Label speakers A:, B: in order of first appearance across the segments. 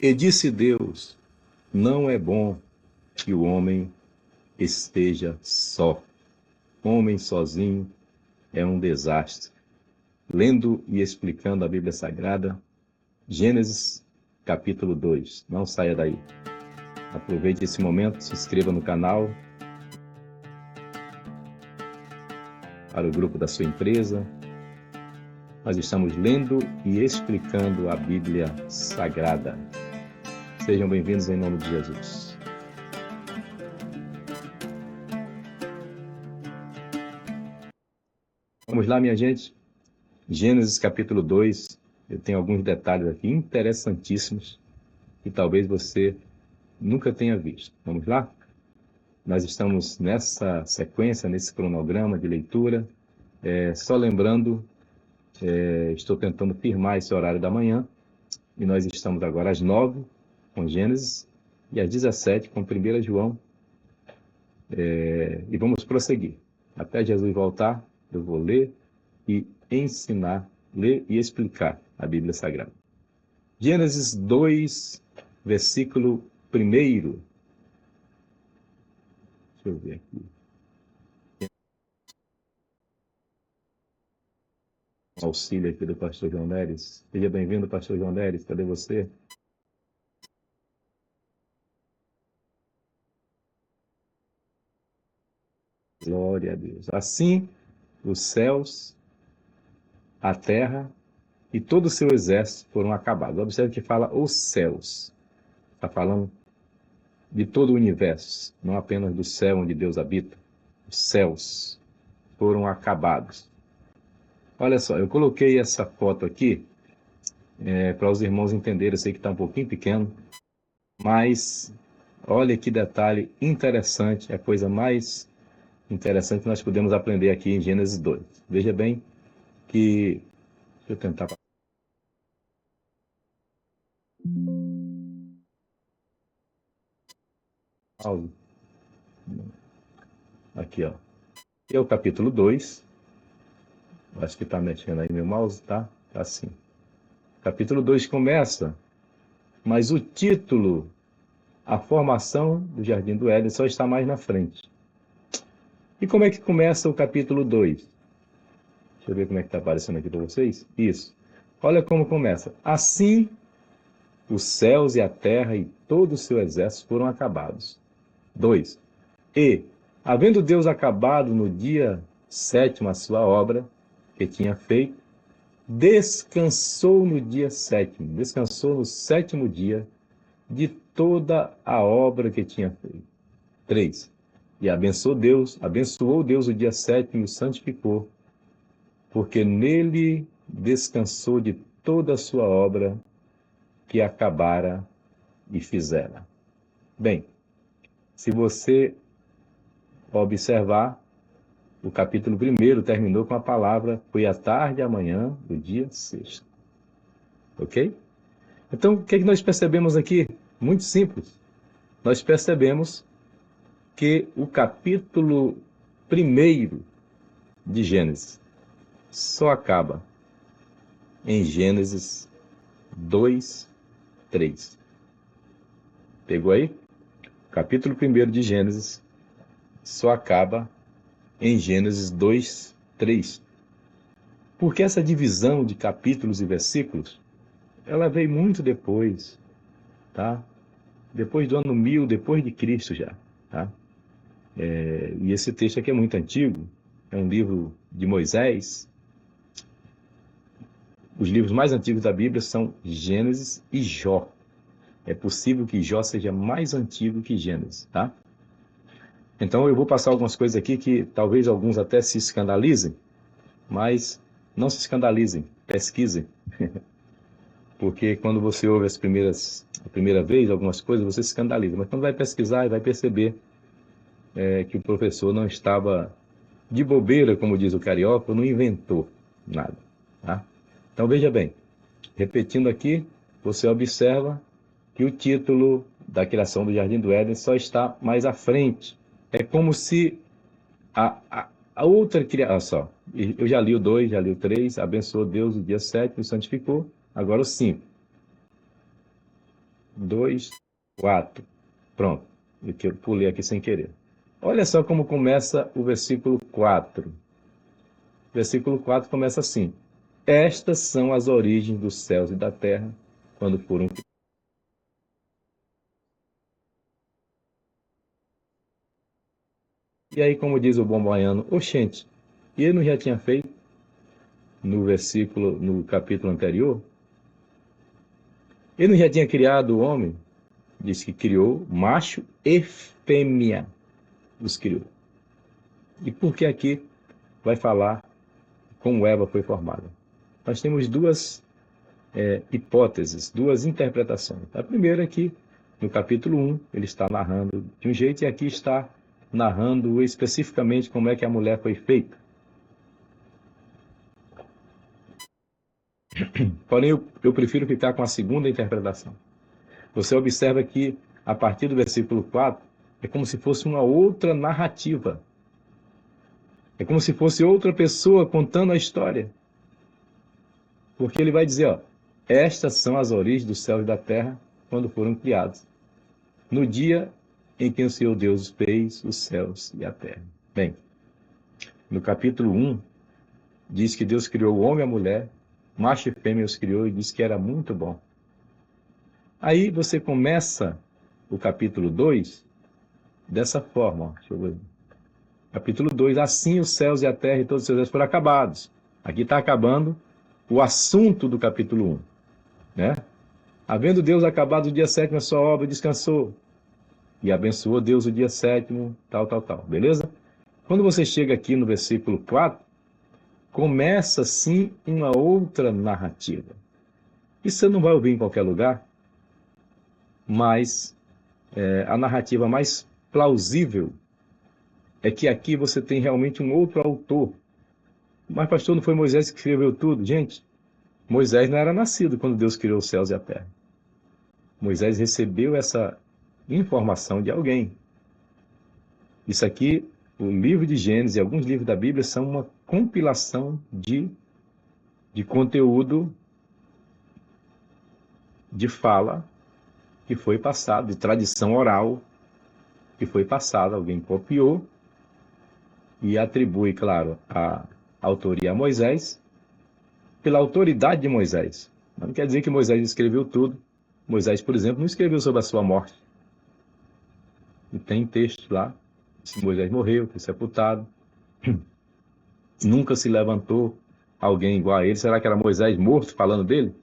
A: E disse Deus: não é bom que o homem esteja só. Homem sozinho é um desastre. Lendo e explicando a Bíblia Sagrada, Gênesis capítulo 2. Não saia daí. Aproveite esse momento, se inscreva no canal, para o grupo da sua empresa. Nós estamos lendo e explicando a Bíblia Sagrada. Sejam bem-vindos em nome de Jesus. Vamos lá, minha gente. Gênesis capítulo 2. Eu tenho alguns detalhes aqui interessantíssimos que talvez você nunca tenha visto. Vamos lá? Nós estamos nessa sequência, nesse cronograma de leitura. Só lembrando, estou tentando firmar esse horário da manhã, e nós estamos agora às 9 com Gênesis e às 17 com 1 João, e vamos prosseguir. Até Jesus voltar, eu vou ler e ensinar, ler e explicar a Bíblia Sagrada. Gênesis 2, versículo 1. Deixa eu ver aqui. Auxílio aqui do pastor João Neres. Seja bem-vindo, pastor João Neres. Cadê você? Glória a Deus. Assim, os céus, a terra e todo o seu exército foram acabados. Observe que fala os céus. Está falando de todo o universo, não apenas do céu onde Deus habita. Os céus foram acabados. Olha só, eu coloquei essa foto aqui para os irmãos entenderem. Eu sei que está um pouquinho pequeno, mas olha que detalhe interessante, é a coisa mais interessante que nós podemos aprender aqui em Gênesis 2. Veja bem que... Deixa eu tentar... Aqui, ó. É o capítulo 2. Acho que está mexendo aí meu mouse, tá? Tá assim. Capítulo 2 começa, mas o título, a formação do Jardim do Éden, só está mais na frente. E como é que começa o capítulo 2? Deixa eu ver como é que está aparecendo aqui para vocês. Isso. Olha como começa. Assim, os céus e a terra e todo o seu exército foram acabados. 2. E, havendo Deus acabado no dia 7º a sua obra que tinha feito, descansou no dia 7º. Descansou no 7º dia de toda a obra que tinha feito. 3. E abençoou Deus o dia 7º e o santificou, porque nele descansou de toda a sua obra que acabara e fizera. Bem, se você observar, o capítulo 1 terminou com a palavra foi a tarde e a manhã do dia 6º. Ok? Então, o que é que nós percebemos aqui? Muito simples. Nós percebemos que o capítulo 1 de Gênesis só acaba em Gênesis 2, 3. Pegou aí? Capítulo 1 de Gênesis só acaba em Gênesis 2, 3. Porque essa divisão de capítulos e versículos, ela veio muito depois, tá? Depois do ano 1000, depois de Cristo já, tá? E esse texto aqui é muito antigo, é um livro de Moisés. Os livros mais antigos da Bíblia são Gênesis e Jó. É possível que Jó seja mais antigo que Gênesis, tá? Então eu vou passar algumas coisas aqui que talvez alguns até se escandalizem, mas não se escandalizem, pesquisem. Porque quando você ouve a primeira vez algumas coisas, você se escandaliza. Mas quando vai pesquisar, vai perceber que o professor não estava de bobeira, como diz o carioca, não inventou nada, tá? Então veja bem, repetindo aqui, você observa que o título da criação do Jardim do Éden só está mais à frente. É como se a outra criação... Olha só, eu já li o 2, já li o 3, abençoou Deus o dia 7, o santificou, agora o 5. 2, 4. Pronto. Eu pulei aqui sem querer. Olha só como começa o versículo 4. O versículo 4 começa assim: estas são as origens dos céus e da terra, quando foram criados. E aí, como diz o bom baiano, oxente, e ele não já tinha feito no capítulo anterior? Ele não já tinha criado o homem? Diz que criou macho e fêmea, os criou. E por que aqui vai falar como Eva foi formada? Nós temos duas hipóteses, duas interpretações. A primeira é que no capítulo 1 ele está narrando de um jeito e aqui está narrando especificamente como é que a mulher foi feita. Porém, eu prefiro ficar com a segunda interpretação. Você observa que a partir do versículo 4 é como se fosse uma outra narrativa. É como se fosse outra pessoa contando a história. Porque ele vai dizer, ó, estas são as origens dos céus e da terra quando foram criados, no dia em que o Senhor Deus fez os céus e a terra. Bem, no capítulo 1, diz que Deus criou o homem e a mulher, macho e fêmea os criou e diz que era muito bom. Aí você começa o capítulo 2 dessa forma, ó, deixa eu ver. Capítulo 2, assim os céus e a terra e todos os seus reinos foram acabados. Aqui está acabando o assunto do capítulo 1, né? Havendo Deus acabado o dia 7º a sua obra, descansou. E abençoou Deus o dia 7º, tal, beleza? Quando você chega aqui no versículo 4, começa sim uma outra narrativa. Isso você não vai ouvir em qualquer lugar, mas a narrativa mais plausível é que aqui você tem realmente um outro autor. Mas, pastor, não foi Moisés que escreveu tudo? Gente, Moisés não era nascido quando Deus criou os céus e a terra. Moisés recebeu essa informação de alguém. Isso aqui, o livro de Gênesis e alguns livros da Bíblia são uma compilação de conteúdo, de fala, que foi passado, de tradição oral, que foi passada. Alguém copiou e atribui, claro, a autoria a Moisés, pela autoridade de Moisés. Não quer dizer que Moisés escreveu tudo. Moisés, por exemplo, não escreveu sobre a sua morte. E tem texto lá, se Moisés morreu, foi sepultado, nunca se levantou alguém igual a ele. Será que era Moisés morto falando dele?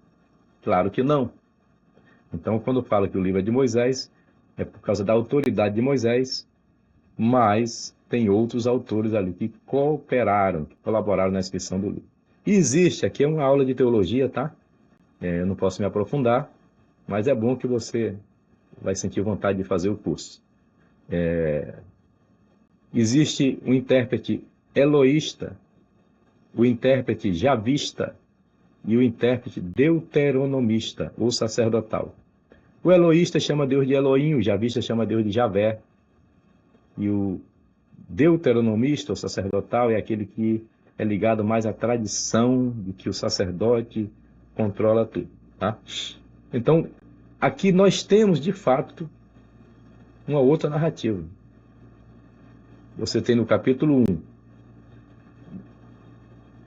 A: Claro que não. Então, quando fala que o livro é de Moisés, é por causa da autoridade de Moisés, mas tem outros autores ali que cooperaram, que colaboraram na inscrição do livro. E existe, aqui é uma aula de teologia, tá? Eu não posso me aprofundar, mas é bom que você vai sentir vontade de fazer o curso. Existe um intérprete eloísta, o intérprete javista e o intérprete deuteronomista, ou sacerdotal. O eloísta chama Deus de Elohim, o javista chama Deus de Javé. E o deuteronomista, ou sacerdotal, é aquele que é ligado mais à tradição de que o sacerdote controla tudo. Tá? Então, aqui nós temos, de fato, uma outra narrativa. Você tem no capítulo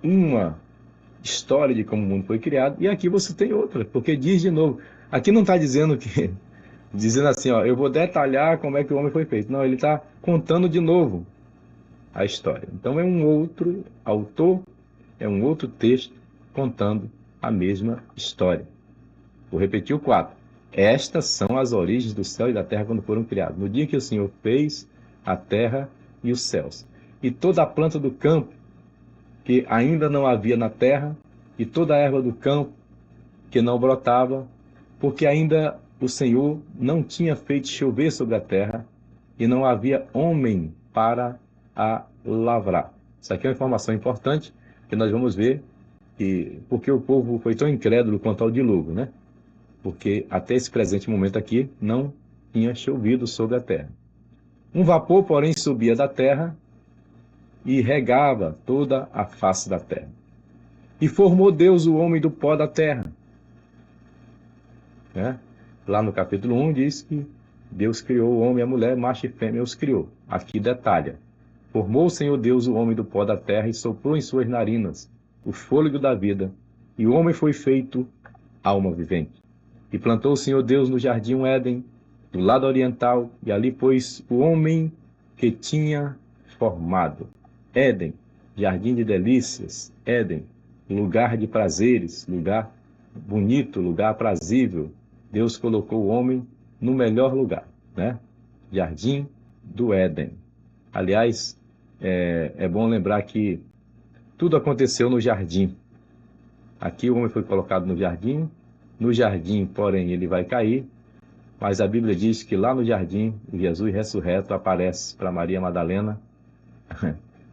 A: 1 uma história de como o mundo foi criado, e aqui você tem outra, porque diz de novo, aqui não está dizendo que, dizendo assim, ó, eu vou detalhar como é que o homem foi feito. Não, ele está contando de novo a história. Então é um outro autor, é um outro texto contando a mesma história. Vou repetir o 4. Estas são as origens do céu e da terra quando foram criados. No dia que o Senhor fez a terra e os céus. E toda a planta do campo que ainda não havia na terra, e toda a erva do campo que não brotava, porque ainda o Senhor não tinha feito chover sobre a terra, e não havia homem para a lavrar. Isso aqui é uma informação importante, que nós vamos ver, porque o povo foi tão incrédulo quanto ao dilúvio, né? Porque até esse presente momento aqui, não tinha chovido sobre a terra. Um vapor, porém, subia da terra e regava toda a face da terra. E formou Deus o homem do pó da terra. Né? Lá no capítulo 1 diz que Deus criou o homem e a mulher, macho e fêmea os criou. Aqui detalha: formou o Senhor Deus o homem do pó da terra e soprou em suas narinas o fôlego da vida, e o homem foi feito alma vivente. E plantou o Senhor Deus no jardim um Éden, do lado oriental, e ali pôs o homem que tinha formado. Éden, jardim de delícias, Éden, lugar de prazeres, lugar bonito, lugar aprazível. Deus colocou o homem no melhor lugar, né? Jardim do Éden. Aliás, é bom lembrar que tudo aconteceu no jardim. Aqui o homem foi colocado no jardim, porém, ele vai cair, mas a Bíblia diz que lá no jardim, Jesus ressurreto aparece para Maria Madalena.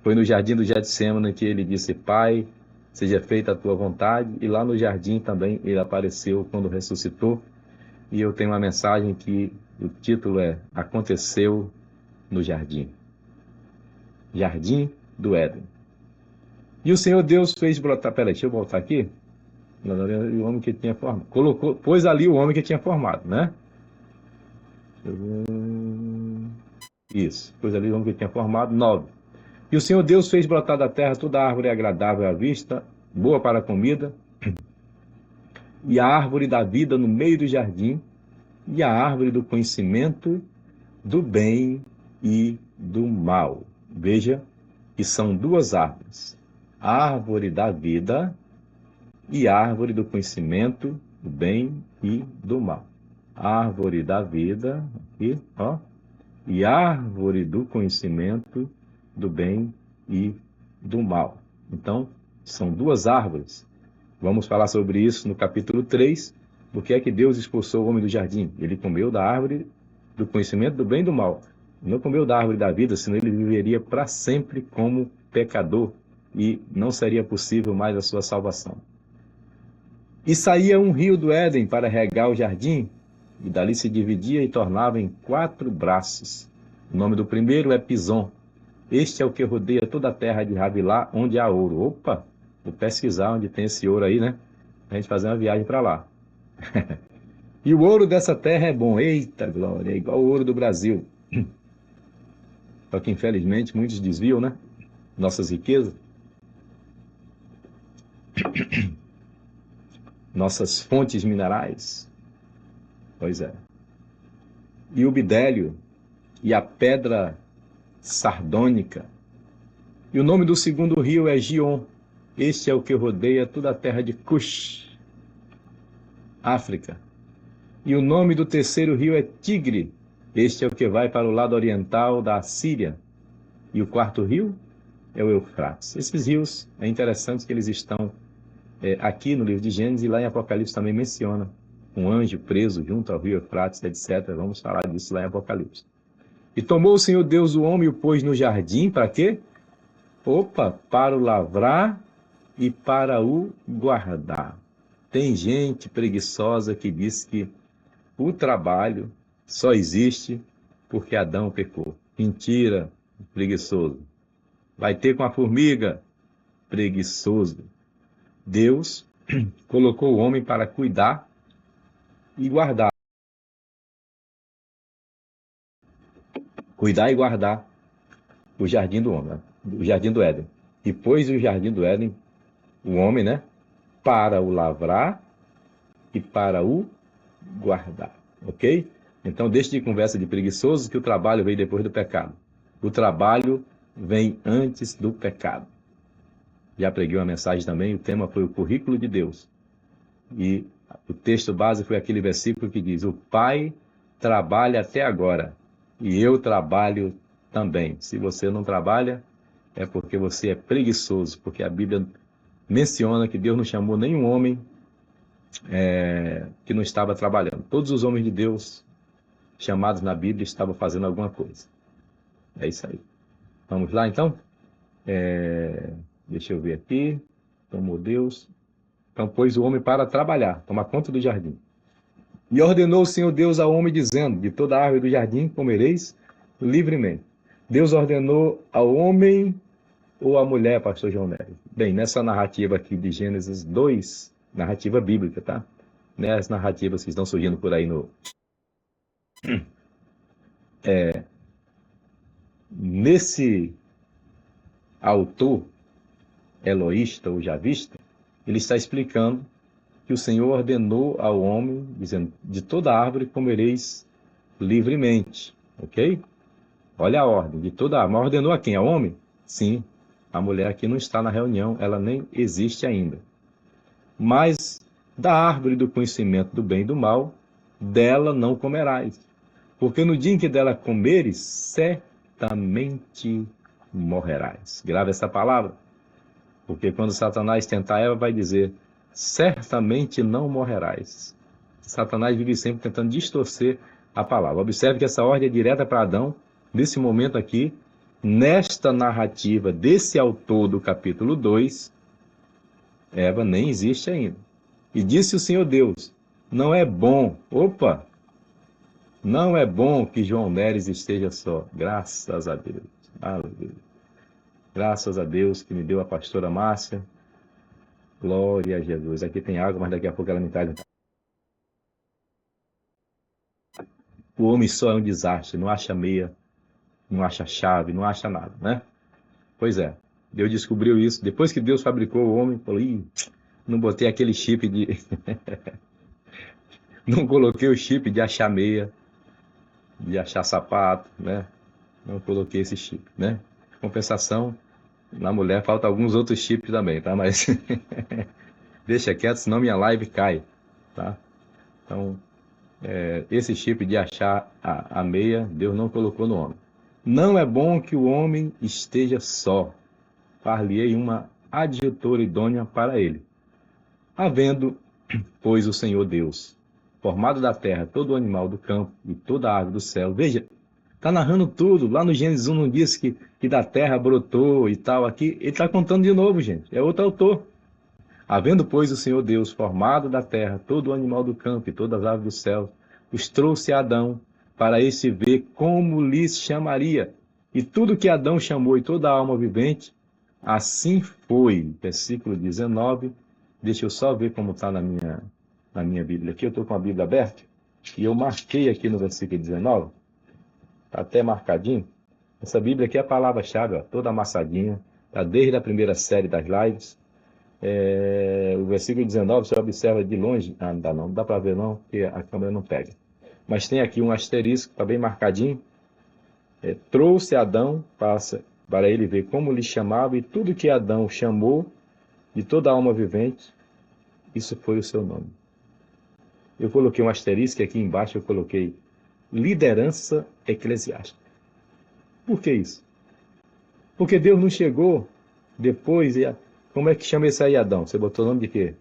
A: Foi no jardim do Getsêmani que ele disse: Pai, seja feita a tua vontade, e lá no jardim também ele apareceu quando ressuscitou. E eu tenho uma mensagem que o título é Aconteceu no Jardim. Jardim do Éden. E o Senhor Deus fez brotar... Peraí, deixa eu voltar aqui. O homem que tinha formado. Pôs ali o homem que tinha formado, né? Isso. Pôs ali o homem que tinha formado. 9. E o Senhor Deus fez brotar da terra toda árvore agradável à vista, boa para a comida, e a árvore da vida no meio do jardim, e a árvore do conhecimento do bem e do mal. Veja que são duas árvores: a árvore da vida e a árvore do conhecimento do bem e do mal. Árvore da vida, aqui, ó, e árvore do conhecimento do bem e do mal. Então, são duas árvores. Vamos falar sobre isso no capítulo 3. Por que é que Deus expulsou o homem do jardim? Ele comeu da árvore do conhecimento do bem e do mal. Não comeu da árvore da vida, senão ele viveria para sempre como pecador e não seria possível mais a sua salvação. E saía um rio do Éden para regar o jardim, e dali se dividia e tornava em 4 braços. O nome do primeiro é Pison. Este é o que rodeia toda a terra de Havilá, onde há ouro. Opa, vou pesquisar onde tem esse ouro aí, né? A gente fazer uma viagem para lá. E o ouro dessa terra é bom. Eita glória, é igual o ouro do Brasil. Só que infelizmente muitos desviam, né? Nossas riquezas. Nossas fontes minerais. Pois é. E o bidélio e a pedra sardônica. E o nome do segundo rio é Gion. Este é o que rodeia toda a terra de Cush, África. E o nome do terceiro rio é Tigre. Este é o que vai para o lado oriental da Síria. E o quarto rio é o Eufrates. Esses rios, é interessante que eles estão aqui no livro de Gênesis, e lá em Apocalipse também menciona um anjo preso junto ao rio Eufrates, etc. Vamos falar disso lá em Apocalipse. E tomou o Senhor Deus o homem e o pôs no jardim, para quê? Opa, para o lavrar e para o guardar. Tem gente preguiçosa que diz que o trabalho só existe porque Adão pecou. Mentira, preguiçoso. Vai ter com a formiga, preguiçoso. Deus colocou o homem para cuidar e guardar. Cuidar e guardar o jardim do homem, né? O jardim do Éden. E pôs o jardim do Éden, o homem, né? Para o lavrar e para o guardar. Ok? Então, deixe de conversa de preguiçoso, que o trabalho veio depois do pecado. O trabalho vem antes do pecado. Já preguei uma mensagem também, o tema foi o currículo de Deus. E o texto base foi aquele versículo que diz: o Pai trabalha até agora, e eu trabalho também. Se você não trabalha, é porque você é preguiçoso, porque a Bíblia menciona que Deus não chamou nenhum homem que não estava trabalhando. Todos os homens de Deus chamados na Bíblia estavam fazendo alguma coisa. É isso aí. Vamos lá, então? Deixa eu ver aqui. Tomou Deus. Então, pôs o homem para trabalhar, tomar conta do jardim. E ordenou o Senhor Deus ao homem, dizendo: de toda a árvore do jardim comereis livremente. Deus ordenou ao homem ou à mulher, pastor João Neves? Bem, nessa narrativa aqui de Gênesis 2, narrativa bíblica, tá? né, as narrativas que estão surgindo por aí nesse autor eloísta ou javista, ele está explicando que o Senhor ordenou ao homem, dizendo, de toda árvore comereis livremente, ok? Olha a ordem, de toda árvore. Mas ordenou a quem? Ao homem? Sim, a mulher aqui não está na reunião, ela nem existe ainda. Mas da árvore do conhecimento do bem e do mal, dela não comerás. Porque no dia em que dela comeres, certamente morrerás. Grave essa palavra. Porque quando Satanás tentar Eva, vai dizer, certamente não morrerás. Satanás vive sempre tentando distorcer a palavra. Observe que essa ordem é direta para Adão, nesse momento aqui, nesta narrativa desse autor do capítulo 2, Eva nem existe ainda. E disse o Senhor Deus, não é bom, não é bom que João Neres esteja só. Graças a Deus. Aleluia. Graças a Deus que me deu a pastora Márcia. Glória a Jesus. Aqui tem água, mas daqui a pouco ela me traz. O homem só é um desastre, não acha meia, não acha chave, não acha nada, né? Pois é, Deus descobriu isso. Depois que Deus fabricou o homem, falou, não botei aquele chip de... não coloquei o chip de achar meia, de achar sapato, né? Não coloquei esse chip, né? Compensação, na mulher falta alguns outros chips também, tá? Mas deixa quieto, senão minha live cai, tá? Então, esse chip de achar a meia, Deus não colocou no homem. Não é bom que o homem esteja só. Far-lhe-ei uma adjutora idônea para ele. Havendo, pois, o Senhor Deus, formado da terra todo o animal do campo e toda a ave do céu. Veja, está narrando tudo. Lá no Gênesis 1 não disse que da terra brotou e tal. Aqui ele está contando de novo, gente. É outro autor. Havendo, pois, o Senhor Deus formado da terra todo o animal do campo e todas as aves do céu, os trouxe a Adão para este ver como lhes chamaria. E tudo que Adão chamou e toda a alma vivente, assim foi. Versículo 19. Deixa eu só ver como está na minha Bíblia. Aqui eu estou com a Bíblia aberta e eu marquei aqui no versículo 19. Está até marcadinho. Essa Bíblia aqui é a palavra-chave, toda amassadinha. Está desde a primeira série das lives. O versículo 19, você observa de longe, não dá para ver não, porque a câmera não pega. Mas tem aqui um asterisco, está bem marcadinho. Trouxe Adão para ele ver como lhe chamava, e tudo que Adão chamou, de toda a alma vivente, isso foi o seu nome. Eu coloquei um asterisco, aqui embaixo eu coloquei liderança eclesiástica. Por que isso? Porque Deus não chegou depois e... Como é que chama esse aí, Adão? Você botou o nome de quê?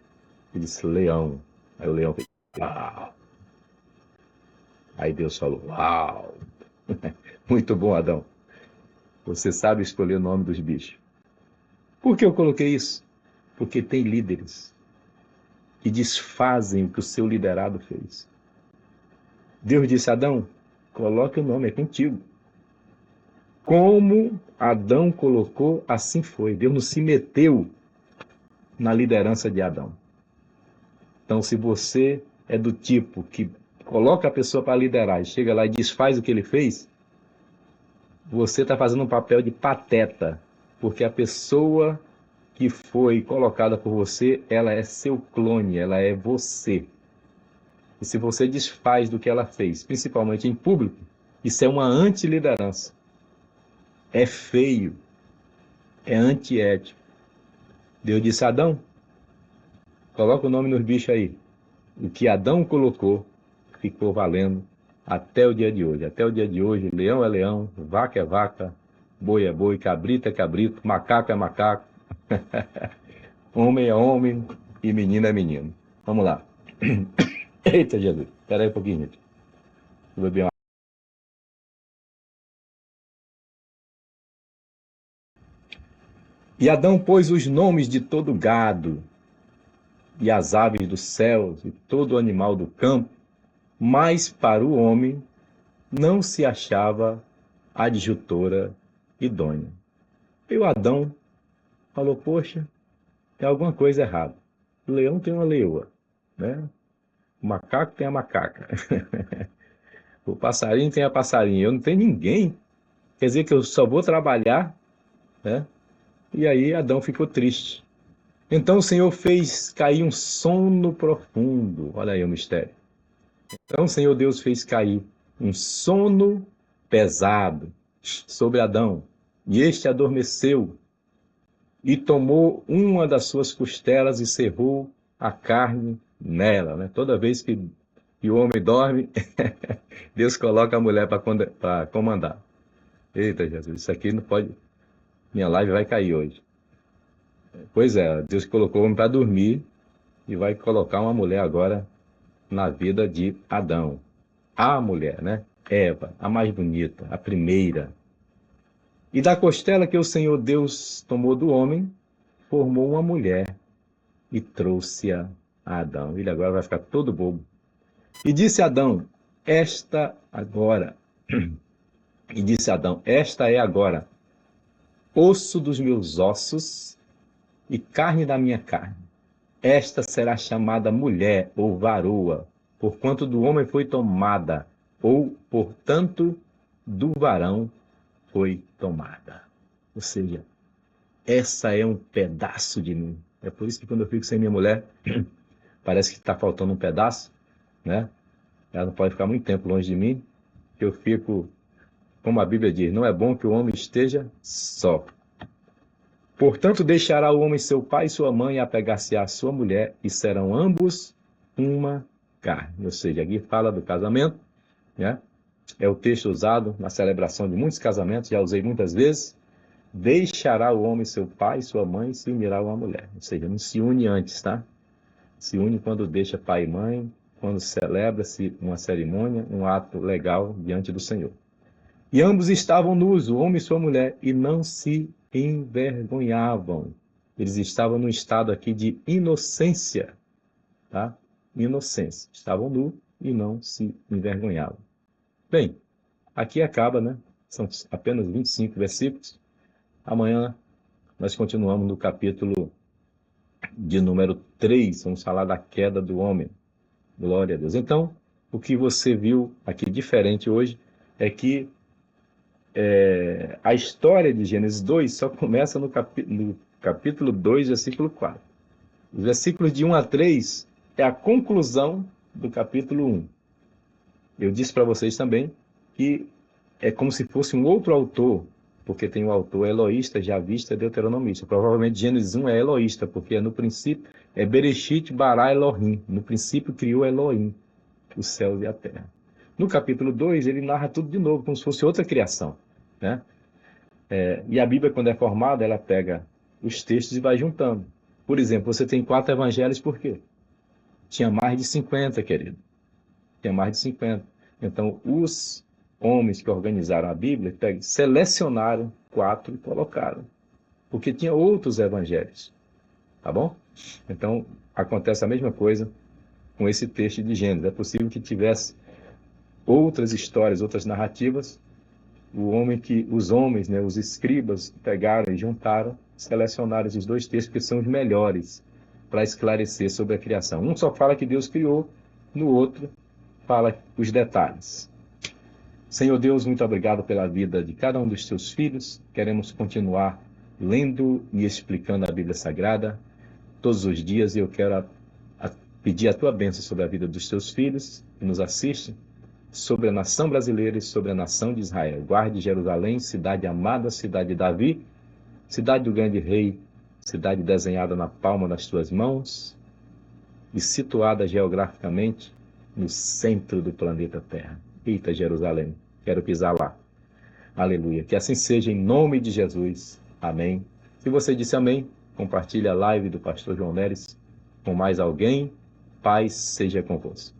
A: Ele disse, leão. Aí o leão fez, uau. Aí Deus falou, uau. Muito bom, Adão. Você sabe escolher o nome dos bichos. Por que eu coloquei isso? Porque tem líderes que desfazem o que o seu liderado fez. Deus disse, Adão, coloque o nome, é contigo. Como Adão colocou, assim foi. Deus não se meteu na liderança de Adão. Então, se você é do tipo que coloca a pessoa para liderar e chega lá e desfaz o que ele fez, você está fazendo um papel de pateta, porque a pessoa que foi colocada por você, ela é seu clone, ela é você. E se você desfaz do que ela fez, principalmente em público, isso é uma antiliderança. É feio, é antiético. Deus disse, Adão, coloca o nome nos bichos aí. O que Adão colocou ficou valendo até o dia de hoje. Até o dia de hoje, leão é leão, vaca é vaca, boi é boi, cabrito é cabrito, macaco é macaco, homem é homem e menino é menino. Vamos lá. Eita, Jesus. Espera aí um pouquinho, gente. Vou beber uma... E Adão pôs os nomes de todo gado, e as aves dos céus, e todo animal do campo, mas para o homem não se achava adjutora idônea. E o Adão falou, poxa, tem alguma coisa errada. O leão tem uma leoa, né? O macaco tem a macaca. O passarinho tem a passarinha. Eu não tenho ninguém. Quer dizer que eu só vou trabalhar, né? E aí Adão ficou triste. Então o Senhor fez cair um sono profundo. Olha aí o mistério. Então o Senhor Deus fez cair um sono pesado sobre Adão. E este adormeceu e tomou uma das suas costelas e cerrou a carne nela, né? Toda vez que o homem dorme, Deus coloca a mulher para comandar. Eita, Jesus, isso aqui não pode. Minha live vai cair hoje. Pois é, Deus colocou o homem para dormir e vai colocar uma mulher agora na vida de Adão. A mulher, né? Eva, a mais bonita, a primeira. E da costela que o Senhor Deus tomou do homem, formou uma mulher e trouxe-a a Adão. Ele agora vai ficar todo bobo. E disse Adão, esta agora. E disse Adão, esta é agora osso dos meus ossos e carne da minha carne. Esta será chamada mulher ou varoa, porquanto do homem foi tomada, ou portanto do varão foi tomada. Ou seja, essa é um pedaço de mim. É por isso que quando eu fico sem minha mulher, parece que está faltando um pedaço, né? Ela não pode ficar muito tempo longe de mim, que eu fico, como a Bíblia diz, não é bom que o homem esteja só. Portanto, deixará o homem seu pai e sua mãe, e apegar-se à sua mulher, e serão ambos uma carne. Ou seja, aqui fala do casamento, né? É o texto usado na celebração de muitos casamentos, já usei muitas vezes. Deixará o homem seu pai e sua mãe, e se unirá a uma mulher. Ou seja, não se une antes, tá? Se une quando deixa pai e mãe, quando celebra-se uma cerimônia, um ato legal diante do Senhor. E ambos estavam nus, o homem e sua mulher, e não se envergonhavam. Eles estavam num estado aqui de inocência, tá? Inocência. Estavam nus e não se envergonhavam. Bem, aqui acaba, né? São apenas 25 versículos. Amanhã nós continuamos no capítulo de número 3. Vamos falar da queda do homem. Glória a Deus. Então, o que você viu aqui diferente hoje é que a história de Gênesis 2 só começa no capítulo 2, versículo 4. Os versículos de 1 a 3 é a conclusão do capítulo 1. Eu disse para vocês também que é como se fosse um outro autor, porque tem o autor eloísta, javista, deuteronomista. Provavelmente Gênesis 1 é eloísta, porque no princípio é Bereshit bara Elohim. No princípio criou Elohim, os céus e a terra. No capítulo 2 ele narra tudo de novo, como se fosse outra criação, né? E a Bíblia, quando é formada, ela pega os textos e vai juntando. Por exemplo, você tem 4 evangelhos, por quê? Tinha mais de 50, querido. Tinha mais de 50. Então, os homens que organizaram a Bíblia selecionaram 4 e colocaram. Porque tinha outros evangelhos. Tá bom? Então, acontece a mesma coisa com esse texto de Gênesis. É possível que tivesse outras histórias, outras narrativas. Os homens, né, os escribas, pegaram e juntaram, selecionaram esses 2 textos, que são os melhores para esclarecer sobre a criação. Um só fala que Deus criou, no outro fala os detalhes. Senhor Deus, muito obrigado pela vida de cada um dos teus filhos. Queremos continuar lendo e explicando a Bíblia Sagrada todos os dias, e eu quero pedir a tua bênção sobre a vida dos teus filhos que nos assistem, sobre a nação brasileira e sobre a nação de Israel. Guarde Jerusalém, cidade amada, cidade de Davi, cidade do grande rei, cidade desenhada na palma das tuas mãos e situada geograficamente no centro do planeta Terra. Eita, Jerusalém, quero pisar lá. Aleluia. Que assim seja em nome de Jesus. Amém. Se você disse amém, compartilhe a live do pastor João Neres com mais alguém. Paz seja convosco.